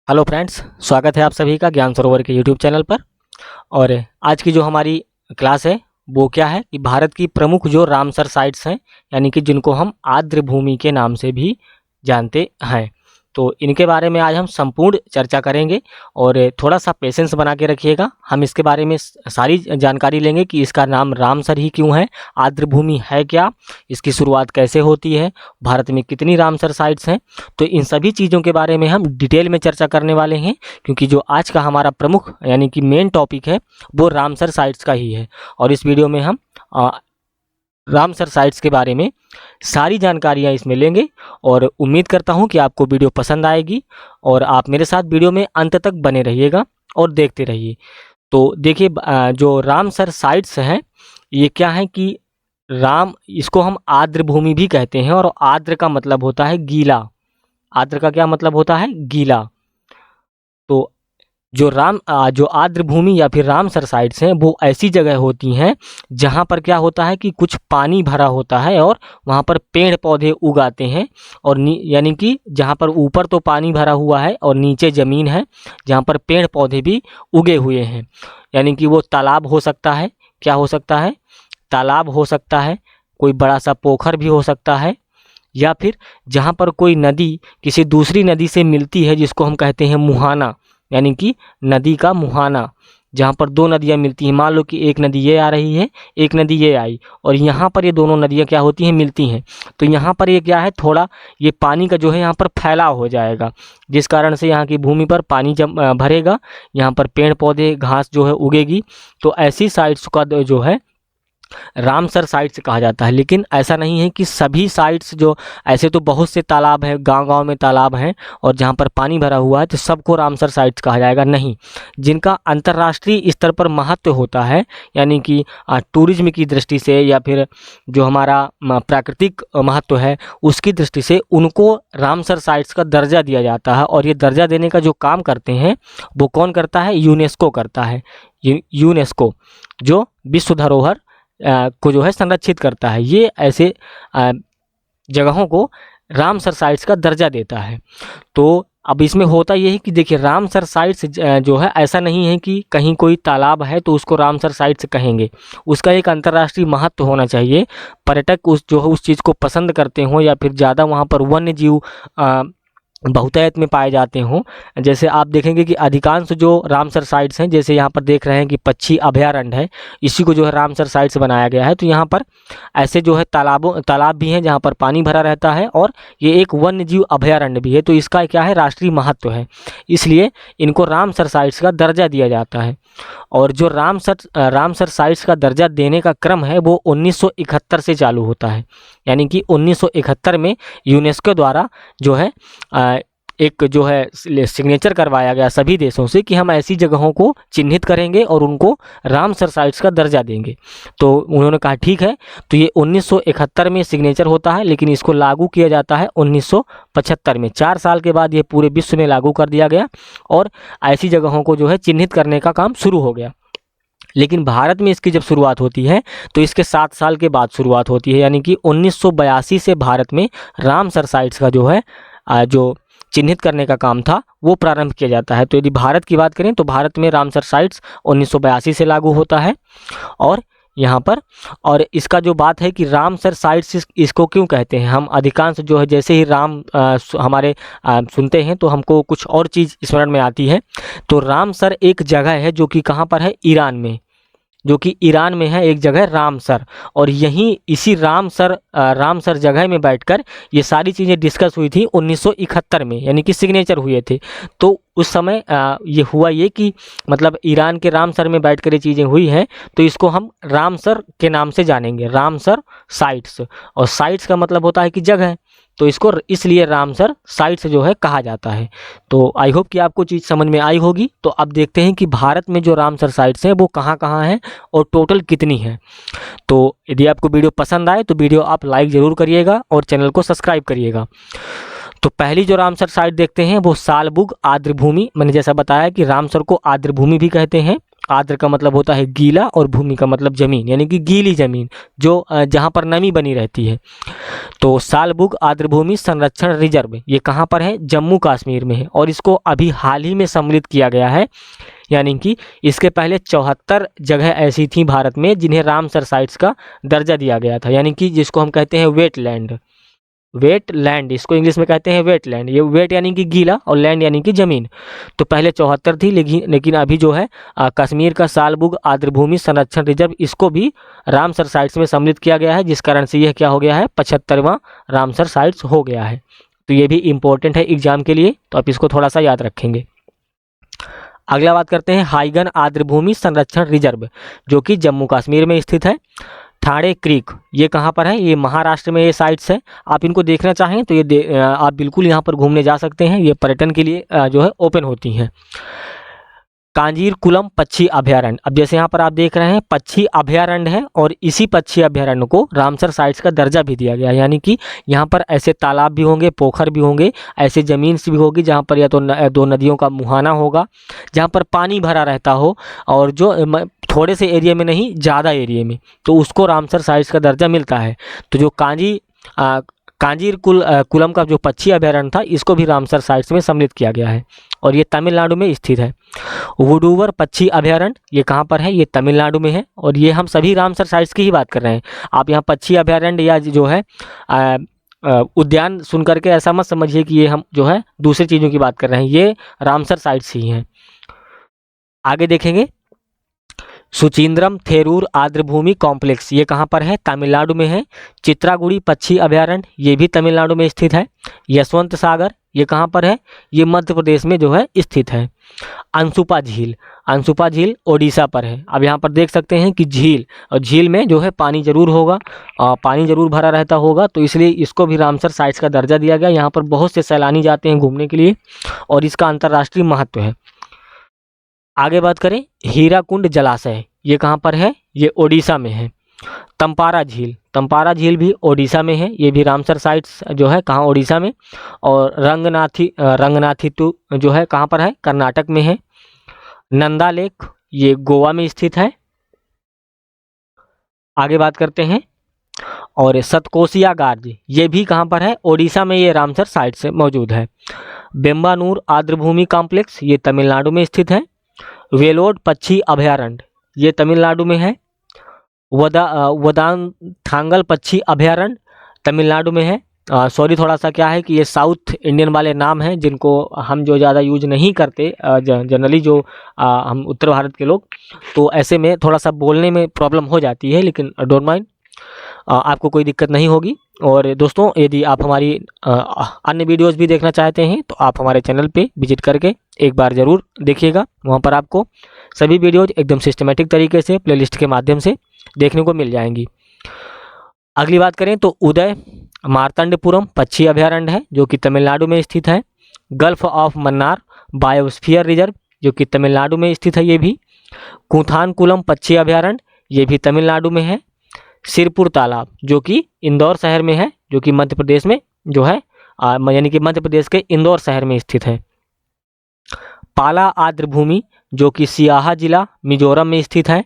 Hello friends, स्वागत है आप सभी का ज्ञान सरोवर के यूट्यूब चैनल पर। और आज की जो हमारी क्लास है वो क्या है कि भारत की प्रमुख जो रामसर साइट्स हैं, यानी कि जिनको हम आर्द्र भूमि के नाम से भी जानते हैं, तो इनके बारे में आज हम संपूर्ण चर्चा करेंगे। और थोड़ा सा पेशेंस बना के रखिएगा, हम इसके बारे में सारी जानकारी लेंगे कि इसका नाम रामसर ही क्यों है, आर्द्र भूमि है क्या, इसकी शुरुआत कैसे होती है, भारत में कितनी रामसर साइट्स हैं। तो इन सभी चीज़ों के बारे में हम डिटेल में चर्चा करने वाले हैं, क्योंकि जो आज का हमारा प्रमुख यानी कि मेन टॉपिक है वो रामसर साइट्स का ही है। और इस वीडियो में हम रामसर साइट्स के बारे में सारी जानकारियाँ इसमें लेंगे। और उम्मीद करता हूँ कि आपको वीडियो पसंद आएगी और आप मेरे साथ वीडियो में अंत तक बने रहिएगा और देखते रहिए। तो देखिए, जो रामसर साइट्स हैं ये क्या है कि राम, इसको हम आर्द्र भूमि भी कहते हैं, और आर्द्र का मतलब होता है गीला। आर्द्र का क्या मतलब होता है? गीला। तो जो आर्द्र भूमि या फिर रामसर साइट्स हैं वो ऐसी जगह होती हैं जहाँ पर क्या होता है कि कुछ पानी भरा होता है और वहाँ पर पेड़ पौधे उगाते हैं। और यानी कि जहाँ पर ऊपर तो पानी भरा हुआ है और नीचे ज़मीन है जहाँ पर पेड़ पौधे भी उगे हुए हैं। यानी कि वो तालाब हो सकता है, क्या हो सकता है? तालाब हो सकता है, कोई बड़ा सा पोखर भी हो सकता है, या फिर जहाँ पर कोई नदी किसी दूसरी नदी से मिलती है जिसको हम कहते हैं मुहाना, यानी कि नदी का मुहाना, जहाँ पर दो नदियाँ मिलती हैं। मान लो कि एक नदी ये आ रही है, एक नदी ये आई, और यहाँ पर ये दोनों नदियाँ क्या होती हैं? मिलती हैं। तो यहाँ पर ये क्या है, थोड़ा ये पानी का जो है यहाँ पर फैलाव हो जाएगा, जिस कारण से यहाँ की भूमि पर पानी जब भरेगा, यहाँ पर पेड़ पौधे घास जो है उगेगी। तो ऐसी साइट्स का जो है रामसर साइट्स कहा जाता है। लेकिन ऐसा नहीं है कि सभी साइट्स, जो ऐसे तो बहुत से तालाब हैं, गांव-गांव में तालाब हैं और जहां पर पानी भरा हुआ है तो सबको रामसर साइट्स कहा जाएगा, नहीं। जिनका अंतर्राष्ट्रीय स्तर पर महत्व होता है, यानी कि टूरिज्म की दृष्टि से या फिर जो हमारा प्राकृतिक महत्व है उसकी दृष्टि से, उनको रामसर साइट्स का दर्जा दिया जाता है। और ये दर्जा देने का जो काम करते हैं वो कौन करता है? यूनेस्को करता है। यूनेस्को जो विश्व धरोहर को जो है संरक्षित करता है, ये ऐसे जगहों को रामसर साइट्स का दर्जा देता है। तो अब इसमें होता ये है कि देखिए, रामसर साइट्स जो है, ऐसा नहीं है कि कहीं कोई तालाब है तो उसको रामसर साइट्स कहेंगे। उसका एक अंतर्राष्ट्रीय महत्व होना चाहिए, पर्यटक उस चीज़ को पसंद करते हों, या फिर ज़्यादा वहाँ पर वन्य जीव बहुतायत में पाए जाते हों। जैसे आप देखेंगे कि अधिकांश जो रामसर साइट्स हैं, जैसे यहाँ पर देख रहे हैं कि पक्षी अभयारण्य है, इसी को जो है रामसर साइट्स बनाया गया है। तो यहाँ पर ऐसे जो है तालाब भी हैं जहाँ पर पानी भरा रहता है, और ये एक वन्य जीव अभयारण्य भी है। तो इसका क्या है? राष्ट्रीय महत्व है, इसलिए इनको रामसर साइट्स का दर्जा दिया जाता है। और जो रामसर साइट्स का दर्जा देने का क्रम है वो 1971 से चालू होता है। यानी कि 1971 में यूनेस्को द्वारा जो है एक जो है सिग्नेचर करवाया गया सभी देशों से कि हम ऐसी जगहों को चिन्हित करेंगे और उनको रामसर साइट्स का दर्जा देंगे। तो उन्होंने कहा ठीक है। तो ये 1971 में सिग्नेचर होता है, लेकिन इसको लागू किया जाता है 1975 में। 4 साल के बाद ये पूरे विश्व में लागू कर दिया गया और ऐसी जगहों को जो है चिन्हित करने का काम शुरू हो गया। लेकिन भारत में इसकी जब शुरुआत होती है तो इसके 7 साल के बाद शुरुआत होती है, यानी कि 1982 से भारत में रामसर साइट्स का जो है जो चिन्हित करने का काम था वो प्रारंभ किया जाता है। तो यदि भारत की बात करें तो भारत में रामसर साइट्स 1982 से लागू होता है। और यहाँ पर, और इसका जो बात है कि रामसर साइट्स इसको क्यों कहते हैं, हम अधिकांश जो है जैसे ही राम हमारे सुनते हैं तो हमको कुछ और चीज़ स्मरण में आती है। तो रामसर एक जगह है जो कि कहाँ पर है? ईरान में, जो कि ईरान में है एक जगह रामसर। और यहीं इसी रामसर जगह में बैठकर ये सारी चीज़ें डिस्कस हुई थी 1971 में, यानी कि सिग्नेचर हुए थे। तो उस समय ये हुआ ये कि मतलब ईरान के रामसर में बैठकर ये चीज़ें हुई हैं, तो इसको हम रामसर के नाम से जानेंगे, रामसर साइट्स। और साइट्स का मतलब होता है कि जगह, तो इसको इसलिए रामसर साइट्स जो है कहा जाता है। तो आई होप कि आपको चीज़ समझ में आई होगी। तो अब देखते हैं कि भारत में जो रामसर साइट्स हैं वो कहाँ कहाँ हैं और टोटल कितनी हैं। तो यदि आपको वीडियो पसंद आए तो वीडियो आप लाइक ज़रूर करिएगा और चैनल को सब्सक्राइब करिएगा। तो पहली जो रामसर साइट देखते हैं वो सालबुग आर्द्र भूमि। मैंने जैसा बताया कि रामसर को आर्द्र भूमि भी कहते हैं आर्द्र का मतलब होता है गीला और भूमि का मतलब जमीन, यानी कि गीली जमीन जो जहाँ पर नमी बनी रहती है। तो सालबुग आर्द्रभूमि संरक्षण रिजर्व ये कहाँ पर है? जम्मू कश्मीर में है, और इसको अभी हाल ही में सम्मिलित किया गया है। यानी कि इसके पहले 74 जगह ऐसी थी भारत में जिन्हें रामसर साइट्स का दर्जा दिया गया था, यानी कि जिसको हम कहते हैं वेटलैंड। वेटलैंड इसको इंग्लिश में कहते हैं वेटलैंड। ये वेट यानी कि गीला और लैंड यानी कि ज़मीन। तो पहले 74 थी, लेकिन अभी जो है कश्मीर का सालबुग आर्द्रभूमि संरक्षण रिजर्व इसको भी रामसर साइट्स में सम्मिलित किया गया है, जिस कारण से यह क्या हो गया है? 75वां रामसर साइट्स हो गया है। तो ये भी इम्पोर्टेंट है एग्जाम के लिए, तो आप इसको थोड़ा सा याद रखेंगे। अगला बात करते हैं हाईगन आर्द्रभूमि संरक्षण रिजर्व, जो कि जम्मू कश्मीर में स्थित है। ठाणे क्रीक ये कहाँ पर है? ये महाराष्ट्र में ये साइट्स है। आप इनको देखना चाहें तो आप बिल्कुल यहाँ पर घूमने जा सकते हैं, ये पर्यटन के लिए जो है ओपन होती हैं। कांजीर कुलम पक्षी अभयारण्य, अब जैसे यहाँ पर आप देख रहे हैं पक्षी अभयारण्य है, और इसी पक्षी अभयारण्य को रामसर साइट्स का दर्जा भी दिया गया है। यानी कि यहाँ पर ऐसे तालाब भी होंगे, पोखर भी होंगे, ऐसे ज़मीन भी होगी जहाँ पर या तो दो नदियों का मुहाना होगा, जहाँ पर पानी भरा रहता हो, और जो थोड़े से एरिया में नहीं, ज़्यादा एरिया में, तो उसको रामसर साइट्स का दर्जा मिलता है। तो जो कांजीर कुलम का जो पक्षी अभयारण्य था, इसको भी रामसर साइट्स में सम्मिलित किया गया है, और ये तमिलनाडु में स्थित है। वुडूवर पक्षी अभयारण्य ये कहाँ पर है? ये तमिलनाडु में है, और ये हम सभी रामसर साइट्स की ही बात कर रहे हैं। आप यहाँ पक्षी अभयारण्य या जो है उद्यान सुन करके ऐसा मत समझिए कि ये हम जो है दूसरी चीज़ों की बात कर रहे हैं, ये रामसर साइट्स ही हैं। आगे देखेंगे सुचिंद्रम थेरूर आर्द्रभूमि कॉम्प्लेक्स ये कहाँ पर है? तमिलनाडु में है। चित्रागुड़ी पक्षी अभयारण्य ये भी तमिलनाडु में स्थित है। यशवंत सागर ये कहाँ पर है? ये मध्य प्रदेश में जो है स्थित है। अंसुपा झील ओडिशा पर है। अब यहाँ पर देख सकते हैं कि झील, और झील में जो है पानी जरूर होगा, पानी जरूर भरा रहता होगा, तो इसलिए इसको भी रामसर साइट्स का दर्जा दिया गया। यहाँ पर बहुत से सैलानी जाते हैं घूमने के लिए, और इसका अंतर्राष्ट्रीय महत्व है। आगे बात करें हीराकुंड जलाशय ये कहाँ पर है? ये ओडिशा में है। तंपारा झील भी ओडिशा में है, ये भी रामसर साइट्स जो है कहाँ? ओडिशा में। और रंगनाथी जो है कहाँ पर है? कर्नाटक में है। नंदा लेक ये गोवा में स्थित है। आगे बात करते हैं, और सतकोसिया गार्ज ये भी कहाँ पर है? ओडिशा में, ये रामसर साइट से मौजूद है। बेम्बानूर आर्द्रभूमि कॉम्प्लेक्स ये तमिलनाडु में स्थित है। वेलोड पक्षी अभयारण्य ये तमिलनाडु में है। वदानथांगल पक्षी अभयारण्य तमिलनाडु में है। सॉरी, थोड़ा सा क्या है कि ये साउथ इंडियन वाले नाम हैं जिनको हम जो ज़्यादा यूज नहीं करते जनरली, जो हम उत्तर भारत के लोग, तो ऐसे में थोड़ा सा बोलने में प्रॉब्लम हो जाती है, लेकिन डोंट माइंड, आपको कोई दिक्कत नहीं होगी। और दोस्तों, यदि आप हमारी अन्य वीडियोस भी देखना चाहते हैं तो आप हमारे चैनल पे विजिट करके एक बार ज़रूर देखिएगा। वहाँ पर आपको सभी वीडियोज एकदम सिस्टमेटिक तरीके से प्लेलिस्ट के माध्यम से देखने को मिल जाएंगी। अगली बात करें तो उदय मार्तंडपुरम पक्षी अभयारण्य है जो कि तमिलनाडु में स्थित है। Gulf of Mannar biosphere reserve जो कि तमिलनाडु में स्थित है ये भी। कुथानकुलम पक्षी अभयारण्य ये भी तमिलनाडु में है। सिरपुर तालाब जो कि इंदौर शहर में है, जो कि मध्य प्रदेश में जो है यानी कि मध्य प्रदेश के इंदौर शहर में स्थित है। पाला आर्द्रभूमि जो कि सियाहा जिला मिजोरम में स्थित है।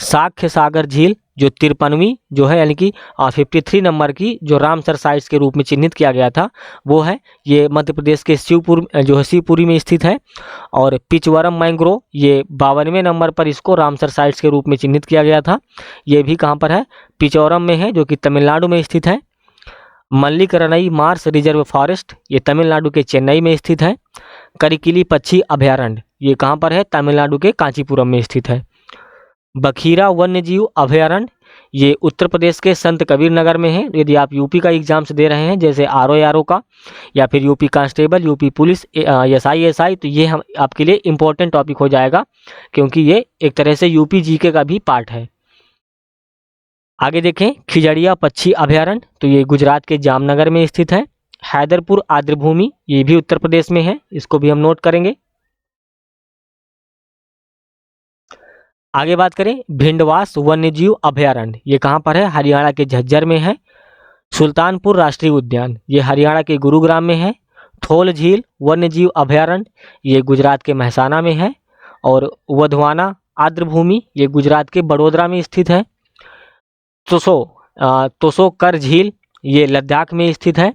साक्ष्य सागर झील जो 53वीं जो है यानी कि 53 नंबर की जो रामसर साइट्स के रूप में चिन्हित किया गया था वो है, ये मध्य प्रदेश के शिवपुरी में स्थित है। और पिचवरम मैंग्रोव ये 52वें नंबर पर इसको रामसर साइट्स के रूप में चिन्हित किया गया था। ये भी कहाँ पर है? पिचौरम में है जो कि तमिलनाडु में स्थित है। मल्लिकरनई मार्स रिजर्व फॉरेस्ट ये तमिलनाडु के चेन्नई में स्थित है। करिकिली पक्षी अभयारण्य ये कहाँ पर है? तमिलनाडु के कांचीपुरम में स्थित है। बखीरा वन्यजीव अभयारण्य ये उत्तर प्रदेश के संत कबीर नगर में है। यदि आप यूपी का एग्जाम्स दे रहे हैं जैसे आरओ का या फिर UP constable, UP police, SI, तो ये हम आपके लिए इम्पोर्टेंट टॉपिक हो जाएगा क्योंकि ये एक तरह से यूपी जीके का भी पार्ट है। आगे देखें खिजड़िया पक्षी अभयारण्य तो ये गुजरात के जामनगर में स्थित है। हैदरपुर आर्द्रभूमि ये भी उत्तर प्रदेश में है, इसको भी हम नोट करेंगे। आगे बात करें भिंडवास वन्यजीव अभयारण्य ये कहाँ पर है? हरियाणा के झज्जर में है। सुल्तानपुर राष्ट्रीय उद्यान ये हरियाणा के गुरुग्राम में है। थोल झील वन्यजीव अभयारण्य ये गुजरात के महसाना में है। और वधवाना आर्द्र भूमि ये गुजरात के बड़ोदरा में स्थित है। तोसो कर झील ये लद्दाख में स्थित है।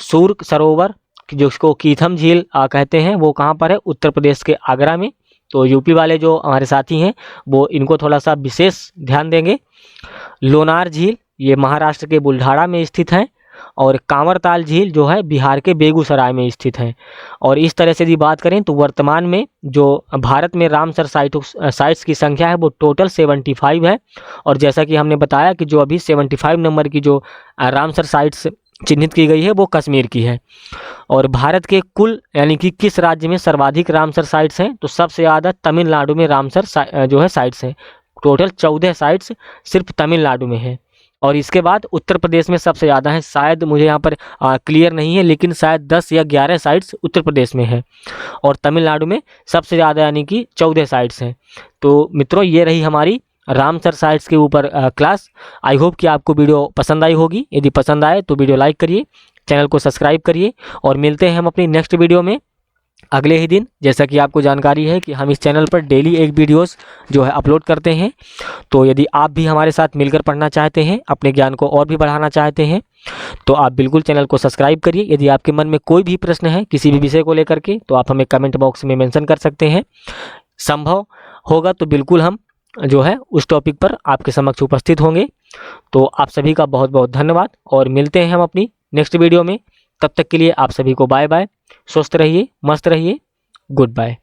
सूर सरोवर जिसको कीथम झील कहते हैं वो कहाँ पर है, उत्तर प्रदेश के आगरा में। तो यूपी वाले जो हमारे साथी हैं वो इनको थोड़ा सा विशेष ध्यान देंगे। लोनार झील ये महाराष्ट्र के बुल्ढाना में स्थित है। और कांवरताल झील जो है बिहार के बेगूसराय में स्थित है। और इस तरह से यदि बात करें तो वर्तमान में जो भारत में रामसर साइट्स की संख्या है वो टोटल 75 है। और जैसा कि हमने बताया कि जो अभी 75 नंबर की जो रामसर साइट्स चिन्हित की गई है वो कश्मीर की है। और भारत के कुल यानी कि किस राज्य में सर्वाधिक रामसर साइट्स हैं, तो सबसे ज़्यादा तमिलनाडु में रामसर जो है साइट्स हैं। टोटल 14 साइट्स सिर्फ तमिलनाडु में है। और इसके बाद उत्तर प्रदेश में सबसे ज़्यादा है, शायद मुझे यहाँ पर क्लियर नहीं है, लेकिन शायद 10 या 11 साइट्स उत्तर प्रदेश में है। और तमिलनाडु में सबसे ज़्यादा यानी कि 14 साइट्स हैं। तो मित्रों ये रही हमारी रामसर साइट्स के ऊपर क्लास। आई होप कि आपको वीडियो पसंद आई होगी। यदि पसंद आए तो वीडियो लाइक करिए, चैनल को सब्सक्राइब करिए। और मिलते हैं हम अपनी नेक्स्ट वीडियो में अगले ही दिन। जैसा कि आपको जानकारी है कि हम इस चैनल पर डेली एक वीडियोस जो है अपलोड करते हैं। तो यदि आप भी हमारे साथ मिलकर पढ़ना चाहते हैं, अपने ज्ञान को और भी बढ़ाना चाहते हैं, तो आप बिल्कुल चैनल को सब्सक्राइब करिए। यदि आपके मन में कोई भी प्रश्न है किसी भी विषय को लेकर के, तो आप हमें कमेंट बॉक्स में मेंशन कर सकते हैं। संभव होगा तो बिल्कुल हम जो है उस टॉपिक पर आपके समक्ष उपस्थित होंगे। तो आप सभी का बहुत बहुत धन्यवाद और मिलते हैं हम अपनी नेक्स्ट वीडियो में। तब तक के लिए आप सभी को बाय बाय। स्वस्थ रहिए, मस्त रहिए, गुड बाय।